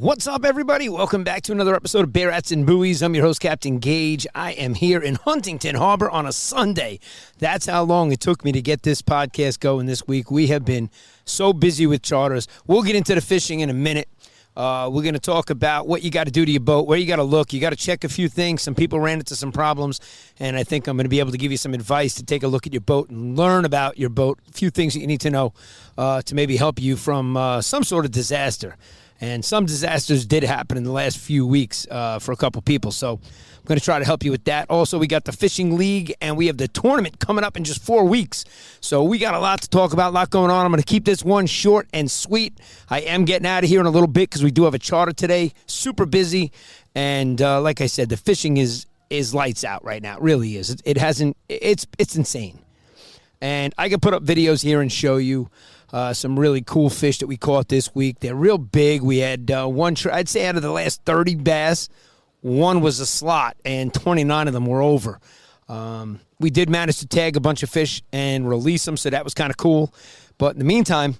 What's up, everybody? Welcome back to another episode of Bear Rats and Buoys. I'm your host, Captain Gaige. I am here in Huntington Harbor on a Sunday. That's how long it took me to get this podcast going this week. We have been so busy with charters. We'll get into the fishing in a minute. We're going to talk about what you got to do to your boat, where you got to look. You got to check a few things. Some people ran into some problems, and I think I'm going to be able to give you some advice to take a look at your boat and learn about your boat, a few things that you need to know to maybe help you from some sort of disaster. And some disasters did happen in the last few weeks for a couple people. So I'm going to try to help you with that. Also, we got the Fishing League, and we have the tournament coming up in just 4 weeks. So we got a lot to talk about, a lot going on. I'm going to keep this one short and sweet. I am getting out of here in a little bit because we do have a charter today. Super busy. And like I said, the fishing is lights out right now. It really is. It's insane. And I can put up videos here and show you some really cool fish that we caught this week. They're real big. We had I'd say out of the last 30 bass, one was a slot, and 29 of them were over. We did manage to tag a bunch of fish and release them, so that was kind of cool. But in the meantime,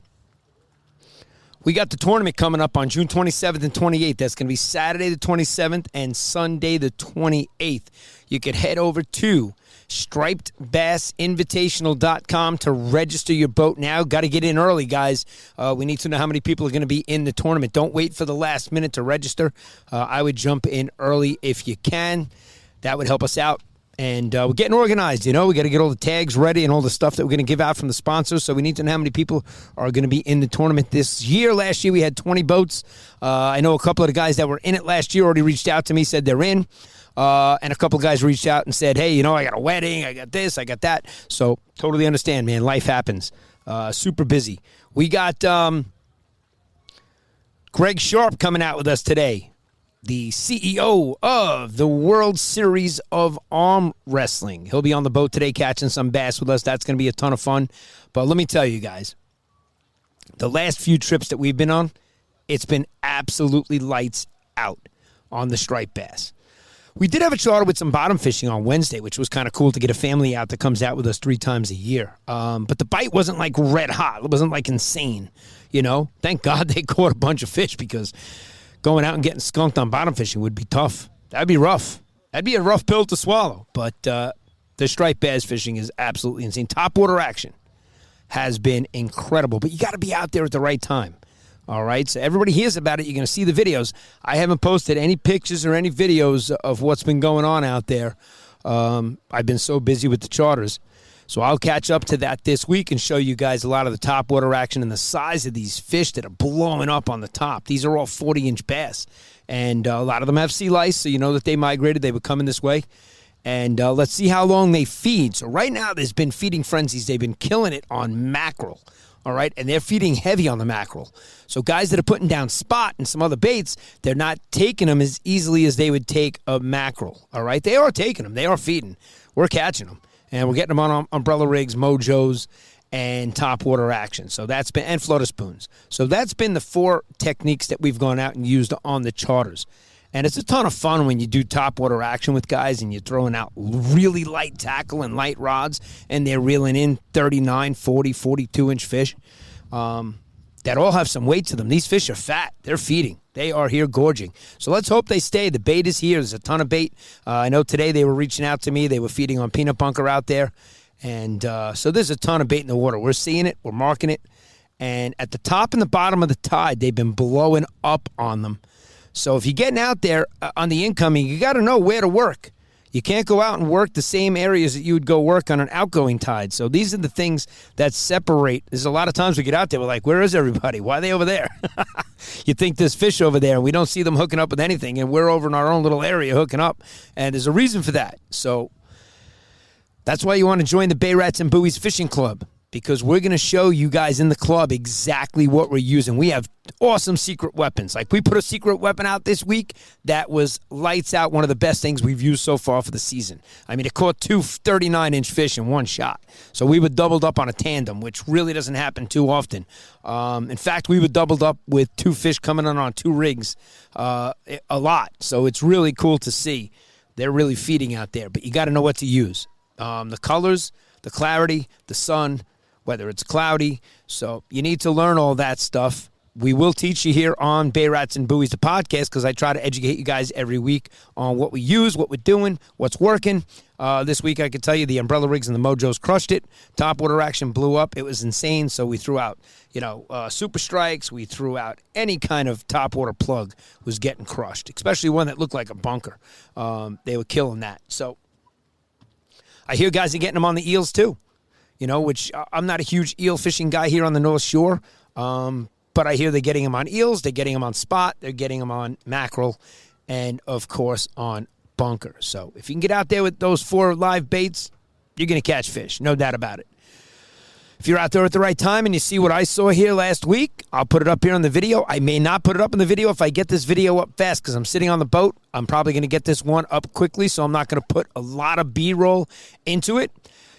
we got the tournament coming up on June 27th and 28th. That's going to be Saturday the 27th and Sunday the 28th. You could head over to stripedbassinvitational.com to register your boat now. Got to get in early, guys. We need to know how many people are going to be in the tournament. Don't wait for the last minute to register. I would jump in early if you can. That would help us out. And we're getting organized, we got to get all the tags ready and all the stuff that we're going to give out from the sponsors. So we need to know how many people are going to be in the tournament this year. Last year we had 20 boats. I know a couple of the guys that were in it last year already reached out to me, said they're in. And a couple of guys reached out and said, hey, I got a wedding, I got this, I got that. So totally understand, man. Life happens. Super busy. We got Greg Sharp coming out with us today, the CEO of the World Series of Arm Wrestling. He'll be on the boat today catching some bass with us. That's going to be a ton of fun. But let me tell you guys, the last few trips that we've been on, it's been absolutely lights out on the striped bass. We did have a charter with some bottom fishing on Wednesday, which was kind of cool to get a family out that comes out with us 3 times a year. But the bite wasn't like red hot. It wasn't like insane, Thank God they caught a bunch of fish, because going out and getting skunked on bottom fishing would be tough. That'd be rough. That'd be a rough pill to swallow. But the striped bass fishing is absolutely insane. Top water action has been incredible, but you got to be out there at the right time. All right, so everybody hears about it. You're going to see the videos. I haven't posted any pictures or any videos of what's been going on out there. I've been so busy with the charters. So I'll catch up to that this week and show you guys a lot of the top water action and the size of these fish that are blowing up on the top. These are all 40-inch bass, and a lot of them have sea lice, so you know that they migrated. They were coming this way. And let's see how long they feed. So right now there's been feeding frenzies. They've been killing it on mackerel. All right, and they're feeding heavy on the mackerel. So guys that are putting down spot and some other baits, they're not taking them as easily as they would take a mackerel. All right, they are taking them. They are feeding. We're catching them, and we're getting them on umbrella rigs, mojos, and top water action. So that's been, and floater spoons. So that's been the 4 techniques that we've gone out and used on the charters. And it's a ton of fun when you do top water action with guys and you're throwing out really light tackle and light rods, and they're reeling in 39, 40, 42-inch fish that all have some weight to them. These fish are fat. They're feeding. They are here gorging. So let's hope they stay. The bait is here. There's a ton of bait. I know today they were reaching out to me. They were feeding on peanut bunker out there. And so there's a ton of bait in the water. We're seeing it. We're marking it. And at the top and the bottom of the tide, they've been blowing up on them. So if you're getting out there on the incoming, you got to know where to work. You can't go out and work the same areas that you would go work on an outgoing tide. So these are the things that separate. There's a lot of times we get out there, we're like, where is everybody? Why are they over there? You think there's fish over there, and we don't see them hooking up with anything, and we're over in our own little area hooking up. And there's a reason for that. So that's why you want to join the Bear Rats and Buoys Fishing Club, because we're going to show you guys in the club exactly what we're using. We have awesome secret weapons. Like, we put a secret weapon out this week that was lights out, one of the best things we've used so far for the season. I mean, it caught 2 39-inch fish in one shot. So we were doubled up on a tandem, which really doesn't happen too often. In fact, we were doubled up with 2 fish coming on 2 rigs a lot. So it's really cool to see. They're really feeding out there. But you got to know what to use. The colors, the clarity, the sun, whether it's cloudy. So you need to learn all that stuff. we will teach you here on Bay Rats and Buoys, the podcast, because I try to educate you guys every week on what we use, what we're doing, what's working. This week, I could tell you the umbrella rigs and the Mojos crushed it. Top water action blew up. It was insane. So we threw out, super strikes. We threw out any kind of top water plug was getting crushed, especially one that looked like a bunker. They were killing that. So I hear guys are getting them on the eels too, which I'm not a huge eel fishing guy here on the North Shore. But I hear they're getting them on eels, they're getting them on spot, they're getting them on mackerel, and, of course, on bunker. So if you can get out there with those 4 live baits, you're going to catch fish, no doubt about it. If you're out there at the right time and you see what I saw here last week, I'll put it up here on the video. I may not put it up in the video if I get this video up fast because I'm sitting on the boat. I'm probably going to get this one up quickly, so I'm not going to put a lot of B-roll into it.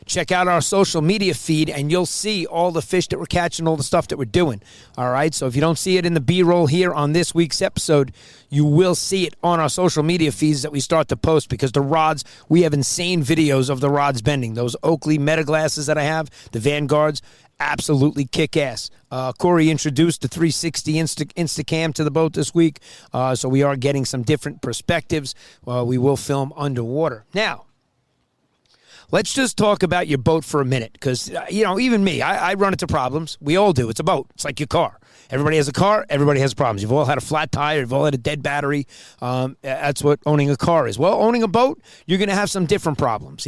Check out our social media feed, and you'll see all the fish that we're catching, all the stuff that we're doing. All right? So if you don't see it in the B-roll here on this week's episode, you will see it on our social media feeds that we start to post because the rods, we have insane videos of the rods bending. Those Oakley Meta glasses that I have, the Vanguards, absolutely kick-ass. Corey introduced the 360 Instacam to the boat this week, so we are getting some different perspectives. We will film underwater. Now, let's just talk about your boat for a minute because, even me, I run into problems. We all do. It's a boat. It's like your car. Everybody has a car. Everybody has problems. You've all had a flat tire. You've all had a dead battery. That's what owning a car is. Well, owning a boat, you're going to have some different problems,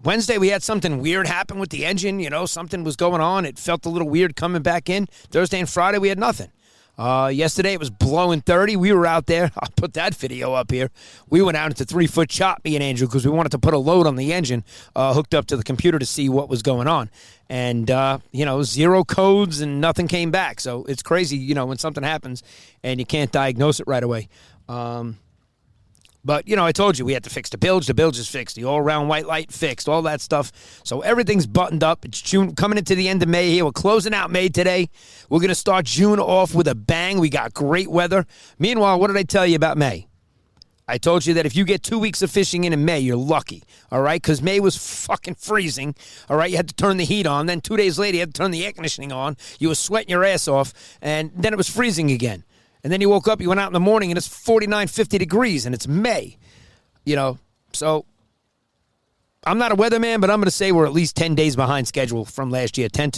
Wednesday, we had something weird happen with the engine. Something was going on. It felt a little weird coming back in. Thursday and Friday, we had nothing. Yesterday it was blowing 30. We were out there. I'll put that video up here. We went out into 3-foot chop, me and Andrew, because we wanted to put a load on the engine hooked up to the computer to see what was going on. And, 0 codes and nothing came back. So it's crazy, when something happens and you can't diagnose it right away. But, I told you we had to fix the bilge. The bilge is fixed. The all-around white light fixed. All that stuff. So everything's buttoned up. It's June, coming into the end of May here. We're closing out May today. We're going to start June off with a bang. We got great weather. Meanwhile, what did I tell you about May? I told you that if you get 2 weeks of fishing in May, you're lucky, all right? Because May was fucking freezing, all right? You had to turn the heat on. Then 2 days later, you had to turn the air conditioning on. You were sweating your ass off, and then it was freezing again. And then you woke up, you went out in the morning, and it's 49, 50 degrees, and it's May. So I'm not a weatherman, but I'm going to say we're at least 10 days behind schedule from last year, 10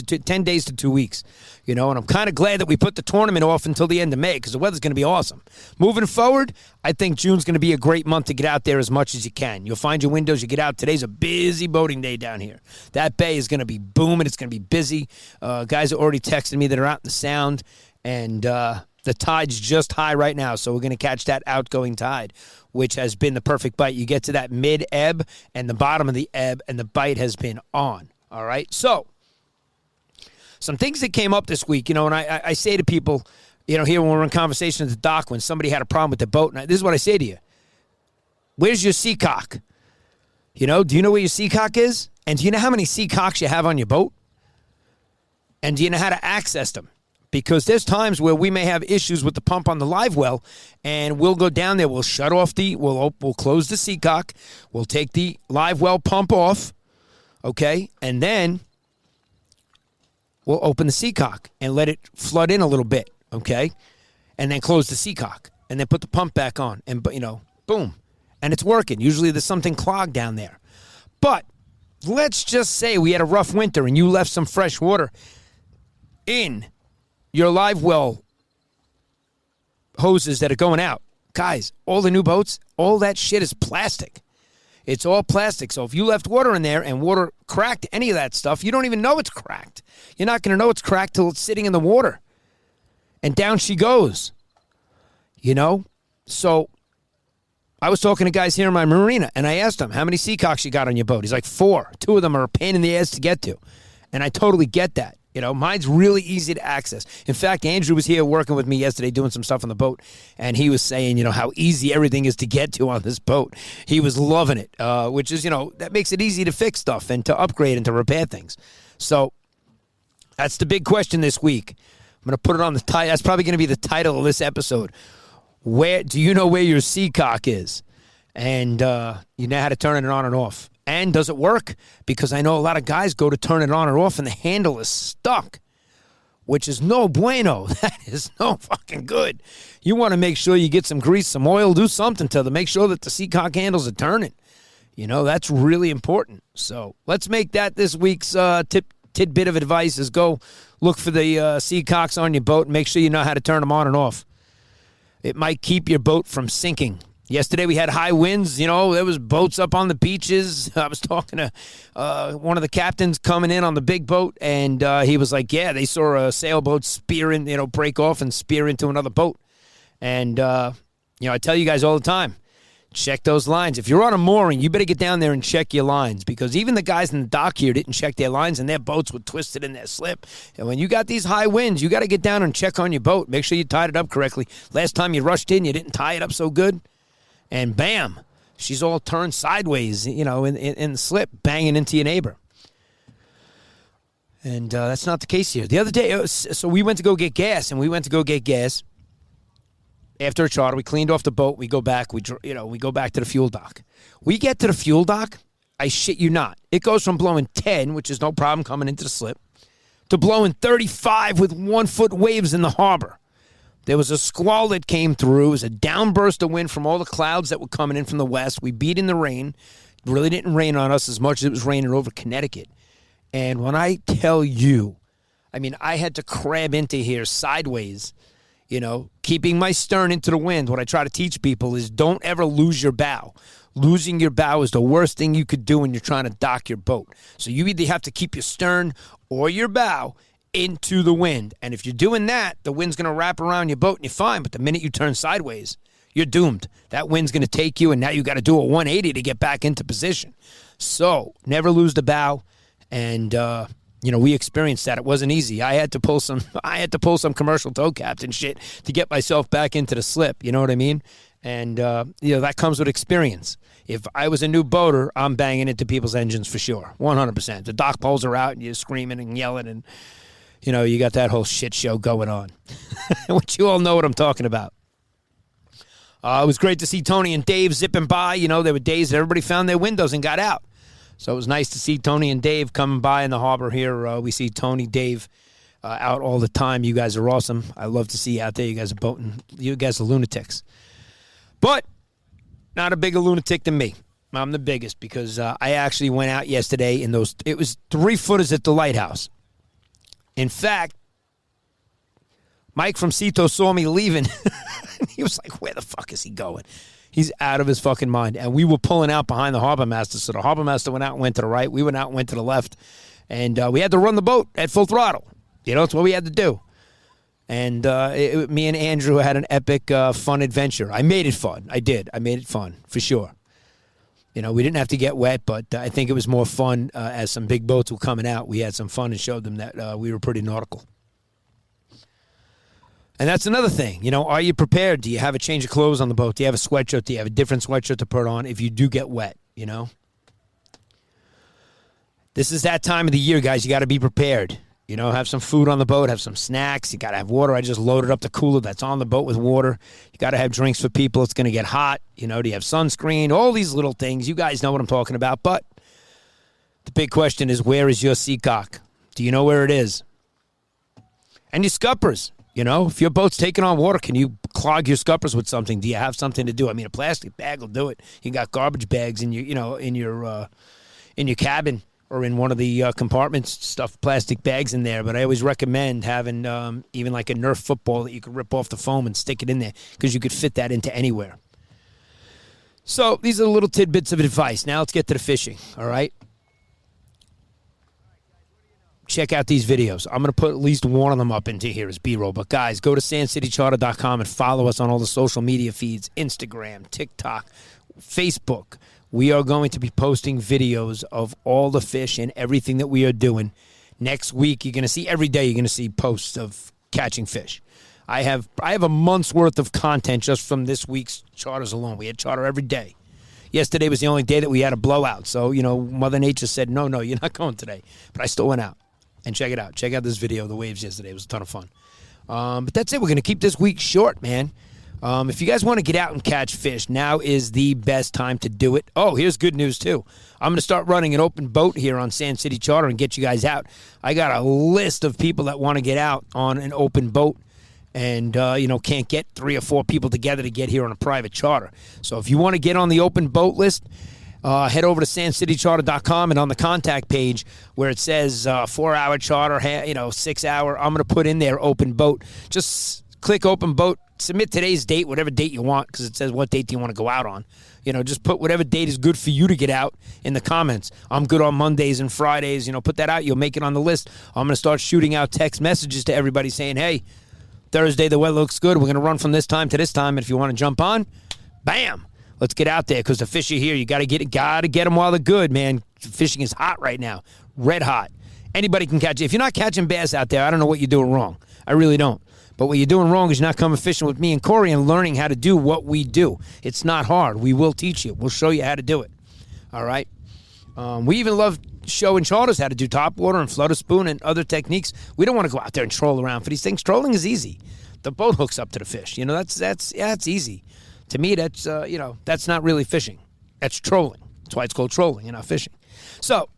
days to 2 weeks, and I'm kind of glad that we put the tournament off until the end of May because the weather's going to be awesome. Moving forward, I think June's going to be a great month to get out there as much as you can. You'll find your windows, you get out. Today's a busy boating day down here. That bay is going to be booming. It's going to be busy. Guys are already texting me that are out in the Sound, and the tide's just high right now, so we're going to catch that outgoing tide, which has been the perfect bite. You get to that mid-ebb and the bottom of the ebb, and the bite has been on, all right? So some things that came up this week, and I say to people, here when we're in conversation at the dock when somebody had a problem with the boat, and this is what I say to you. Where's your seacock? Do you know where your seacock is? And do you know how many seacocks you have on your boat? And do you know how to access them? Because there's times where we may have issues with the pump on the live well, and we'll go down there, we'll shut off we'll close the seacock, we'll take the live well pump off, okay, and then we'll open the seacock and let it flood in a little bit, okay, and then close the seacock, and then put the pump back on, and, boom, and it's working. Usually there's something clogged down there. But let's just say we had a rough winter and you left some fresh water in your live well hoses that are going out. Guys, all the new boats, all that shit is plastic. It's all plastic. So if you left water in there and water cracked any of that stuff, you don't even know it's cracked. You're not going to know it's cracked till it's sitting in the water. And down she goes. So I was talking to guys here in my marina, and I asked them, how many seacocks you got on your boat? He's like, 4. 2 of them are a pain in the ass to get to. And I totally get that. Mine's really easy to access. In fact, Andrew was here working with me yesterday doing some stuff on the boat, and he was saying, how easy everything is to get to on this boat. He was loving it, which is, that makes it easy to fix stuff and to upgrade and to repair things. So that's the big question this week. I'm going to put it on the title. That's probably going to be the title of this episode. Do you know where your seacock is? And you know how to turn it on and off. And does it work? Because I know a lot of guys go to turn it on or off and the handle is stuck. which is no bueno. That is no fucking good. You want to make sure you get some grease, some oil, do something to them. Make sure that the seacock handles are turning. You know, that's really important. So let's make that this week's tidbit of advice is go look for the seacocks on your boat and make sure you know how to turn them on and off. It might keep your boat from sinking. Yesterday we had high winds. You know, there was boats up on the beaches. I was talking to one of the captains coming in on the big boat, and he was like, yeah, they saw a sailboat break off and spear into another boat. And, I tell you guys all the time, check those lines. If you're on a mooring, you better get down there and check your lines, because even the guys in the dock here didn't check their lines, and their boats were twisted in their slip. And when you got these high winds, you got to get down and check on your boat. Make sure you tied it up correctly. Last time you rushed in, you didn't tie it up so good. And bam, she's all turned sideways, in the slip, banging into your neighbor. And that's not the case here. The other day, so we went to go get gas, After a charter, we cleaned off the boat. We go back. We go back to the fuel dock. We get to the fuel dock. I shit you not. It goes from blowing 10, which is no problem coming into the slip, to blowing 35 with 1 foot waves in the harbor. There was a squall that came through. It was a downburst of wind from all the clouds that were coming in from the west. We beat in the rain. It really didn't rain on us as much as it was raining over Connecticut. And when I tell you, I had to crab into here sideways, keeping my stern into the wind. What I try to teach people is don't ever lose your bow. Losing your bow is the worst thing you could do when you're trying to dock your boat. So you either have to keep your stern or your bow into the wind. And if you're doing that, the wind's going to wrap around your boat and you're fine. But the minute you turn sideways, you're doomed. That wind's going to take you, and now you got to do a 180 to get back into position. So never lose the bow. And, we experienced that. It wasn't easy. I had to pull some commercial tow captain shit to get myself back into the slip. You know what I mean? And, that comes with experience. If I was a new boater, I'm banging into people's engines for sure. 100%. The dock poles are out and you're screaming and yelling and, you got that whole shit show going on, which you all know what I'm talking about. It was great to see Tony and Dave zipping by. There were days that everybody found their windows and got out. So it was nice to see Tony and Dave coming by in the harbor here. We see Tony, Dave out all the time. You guys are awesome. I love to see you out there. You guys are boating. You guys are lunatics. But not a bigger lunatic than me. I'm the biggest because I actually went out yesterday in those. It was 3-footers at the lighthouse. In fact, Mike from Cito saw me leaving. He was like, where the fuck is he going? He's out of his fucking mind. And we were pulling out behind the harbor master. So the harbor master went out and went to the right. We went out and went to the left. And we had to run the boat at full throttle. It's what we had to do. And me and Andrew had an epic, fun adventure. I made it fun. I did. I made it fun, for sure. We didn't have to get wet, but I think it was more fun as some big boats were coming out. We had some fun and showed them that we were pretty nautical. And that's another thing. Are you prepared? Do you have a change of clothes on the boat? Do you have a sweatshirt? Do you have a different sweatshirt to put on if you do get wet, This is that time of the year, guys. You got to be prepared. Have some food on the boat, have some snacks. You got to have water. I just loaded up the cooler that's on the boat with water. You got to have drinks for people. It's going to get hot. Do you have sunscreen? All these little things. You guys know what I'm talking about. But the big question is, where is your seacock? Do you know where it is? And your scuppers. If your boat's taking on water, can you clog your scuppers with something? Do you have something to do? A plastic bag will do it. You got garbage bags in your, in your cabin. Or in one of the compartments, stuff plastic bags in there. But I always recommend having even like a Nerf football that you could rip off the foam and stick it in there, because you could fit that into anywhere. So these are the little tidbits of advice. Now let's get to the fishing, all right? Check out these videos. I'm going to put at least one of them up into here as B-roll. But guys, go to sandcitycharter.com and follow us on all the social media feeds, Instagram, TikTok, Facebook. We are going to be posting videos of all the fish and everything that we are doing. Next week, you're going to see, every day you're going to see posts of catching fish. I have a month's worth of content just from this week's charters alone. We had charter every day. Yesterday was the only day that we had a blowout. So, Mother Nature said, no, you're not going today. But I still went out. And check it out. Check out this video of the waves yesterday. It was a ton of fun. But that's it. We're going to keep this week short, man. If you guys want to get out and catch fish, now is the best time to do it. Oh, here's good news, too. I'm going to start running an open boat here on Sand City Charter and get you guys out. I got a list of people that want to get out on an open boat and, can't get 3 or 4 people together to get here on a private charter. So if you want to get on the open boat list, head over to sandcitycharter.com, and on the contact page where it says 4-hour charter, 6-hour, I'm going to put in there open boat. Just click open boat. Submit today's date, whatever date you want, because it says what date do you want to go out on. Just put whatever date is good for you to get out in the comments. I'm good on Mondays and Fridays. Put that out. You'll make it on the list. I'm going to start shooting out text messages to everybody saying, hey, Thursday the weather looks good. We're going to run from this time to this time. And if you want to jump on, bam, let's get out there because the fish are here. You got to get them while they're good, man. Fishing is hot right now, red hot. Anybody can catch it. If you're not catching bass out there, I don't know what you're doing wrong. I really don't. But what you're doing wrong is you're not coming fishing with me and Corey and learning how to do what we do. It's not hard. We will teach you. We'll show you how to do it. All right? We even love showing charters how to do topwater and float a spoon and other techniques. We don't want to go out there and troll around for these things. Trolling is easy. The boat hooks up to the fish. That's easy. To me, that's not really fishing. That's trolling. That's why it's called trolling and not fishing. So,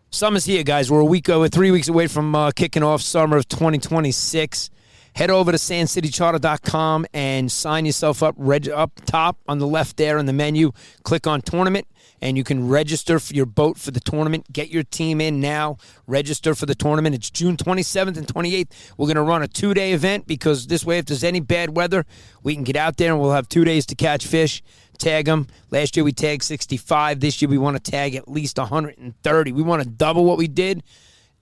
summer's here, guys. We're 3 weeks away from kicking off summer of 2026. Head over to sandcitycharter.com and sign yourself up. Up top on the left there in the menu, click on tournament, and you can register for your boat for the tournament. Get your team in now. Register for the tournament. It's June 27th and 28th. We're going to run a 2-day event because this way, if there's any bad weather, we can get out there and we'll have 2 days to catch fish. Tag them. Last year we tagged 65. This year we want to tag at least 130. We want to double what we did,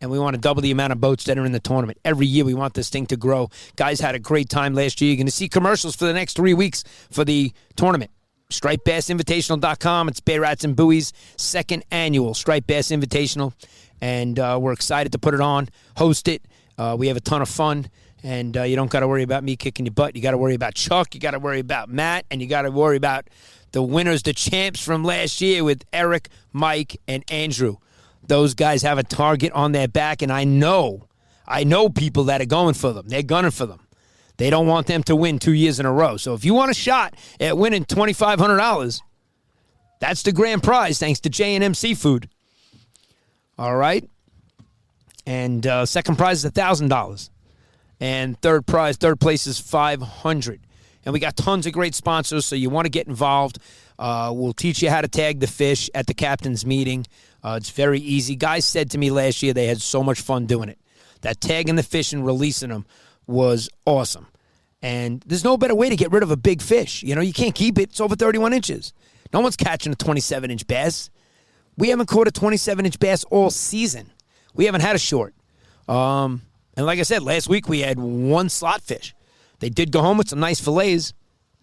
and we want to double the amount of boats that are in the tournament. Every year we want this thing to grow. Guys had a great time last year. You're going to see commercials for the next 3 weeks for the tournament. StripedBassInvitational.com. It's Bay Rats and Buoys' second annual Striped Bass Invitational, and we're excited to put it on, host it. We have a ton of fun. And you don't got to worry about me kicking your butt. You got to worry about Chuck. You got to worry about Matt. And you got to worry about the winners, the champs from last year with Eric, Mike, and Andrew. Those guys have a target on their back, and I know people that are going for them. They're gunning for them. They don't want them to win 2 years in a row. So if you want a shot at winning $2,500, that's the grand prize, thanks to J&M Seafood. All right? And second prize is $1,000. And third place is $500. And we got tons of great sponsors, so you want to get involved. We'll teach you how to tag the fish at the captain's meeting. It's very easy. Guys said to me last year they had so much fun doing it. That tagging the fish and releasing them was awesome. And there's no better way to get rid of a big fish. You can't keep it. It's over 31 inches. No one's catching a 27-inch bass. We haven't caught a 27-inch bass all season. We haven't had a short. And like I said, last week we had 1 slot fish. They did go home with some nice fillets,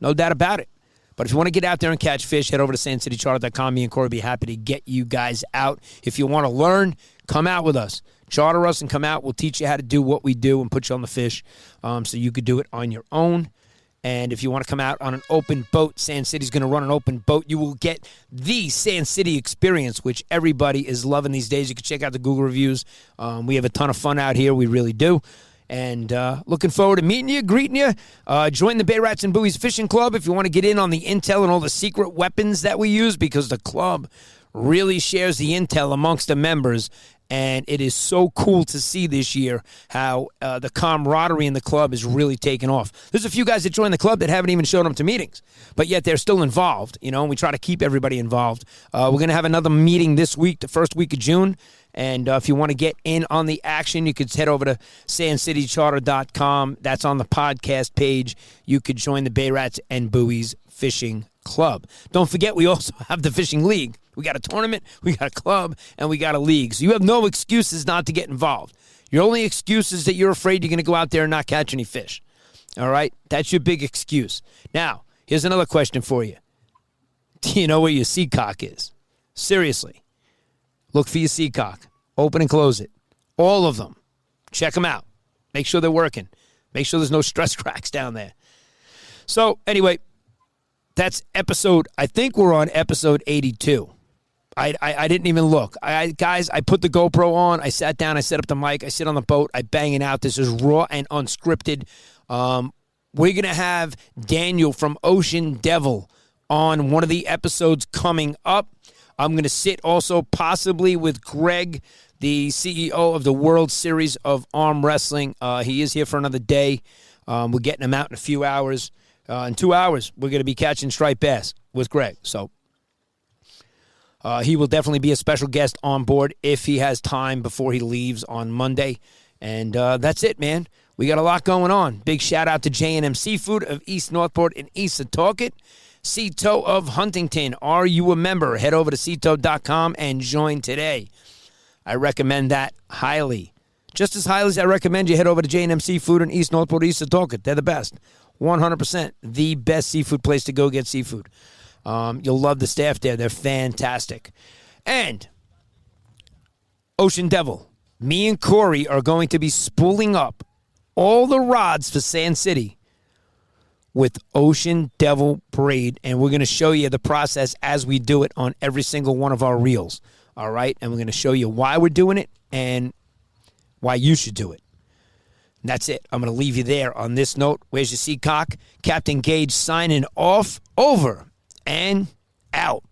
no doubt about it. But if you want to get out there and catch fish, head over to sandcitycharter.com. Me and Corey will be happy to get you guys out. If you want to learn, come out with us. Charter us and come out. We'll teach you how to do what we do and put you on the fish so you could do it on your own. And if you want to come out on an open boat, Sand City's going to run an open boat. You will get the Sand City experience, which everybody is loving these days. You can check out the Google reviews. We have a ton of fun out here. We really do. And looking forward to meeting you, greeting you. Join the Bay Rats and Buoys Fishing Club if you want to get in on the intel and all the secret weapons that we use, because the club really shares the intel amongst the members. And it is so cool to see this year how the camaraderie in the club is really taking off. There's a few guys that joined the club that haven't even shown up to meetings, but yet they're still involved, and we try to keep everybody involved. We're going to have another meeting this week, the first week of June, and if you want to get in on the action, you could head over to sandcitycharter.com. That's on the podcast page. You could join the Bay Rats and Buoys Fishing Club. Don't forget, we also have the Fishing League. We got a tournament, we got a club, and we got a league. So you have no excuses not to get involved. Your only excuse is that you're afraid you're going to go out there and not catch any fish. All right? That's your big excuse. Now, here's another question for you. Do you know where your seacock is? Seriously. Look for your seacock. Open and close it. All of them. Check them out. Make sure they're working. Make sure there's no stress cracks down there. So, anyway, that's I think we're on episode 82. I didn't even look. Guys, I put the GoPro on. I sat down. I set up the mic. I sit on the boat. I bang it out. This is raw and unscripted. We're going to have Daniel from Ocean Devil on one of the episodes coming up. I'm going to sit also possibly with Greg, the CEO of the World Series of Arm Wrestling. He is here for another day. We're getting him out in a few hours. In 2 hours, we're going to be catching striped bass with Greg. So he will definitely be a special guest on board if he has time before he leaves on Monday. And that's it, man. We got a lot going on. Big shout out to J&M Seafood of East Northport and East Setauket. Seatow of Huntington. Are you a member? Head over to seatow.com and join today. I recommend that highly. Just as highly as I recommend you head over to J&M Seafood in East Northport, East Setauket. They're the best. 100% the best seafood place to go get seafood. You'll love the staff there. They're fantastic. And Ocean Devil, me and Corey are going to be spooling up all the rods for Sand City with Ocean Devil braid, and we're going to show you the process as we do it on every single one of our reels, all right? And we're going to show you why we're doing it and why you should do it. And that's it. I'm going to leave you there on this note. Where's your seacock? Captain Gaige signing off, over, and out.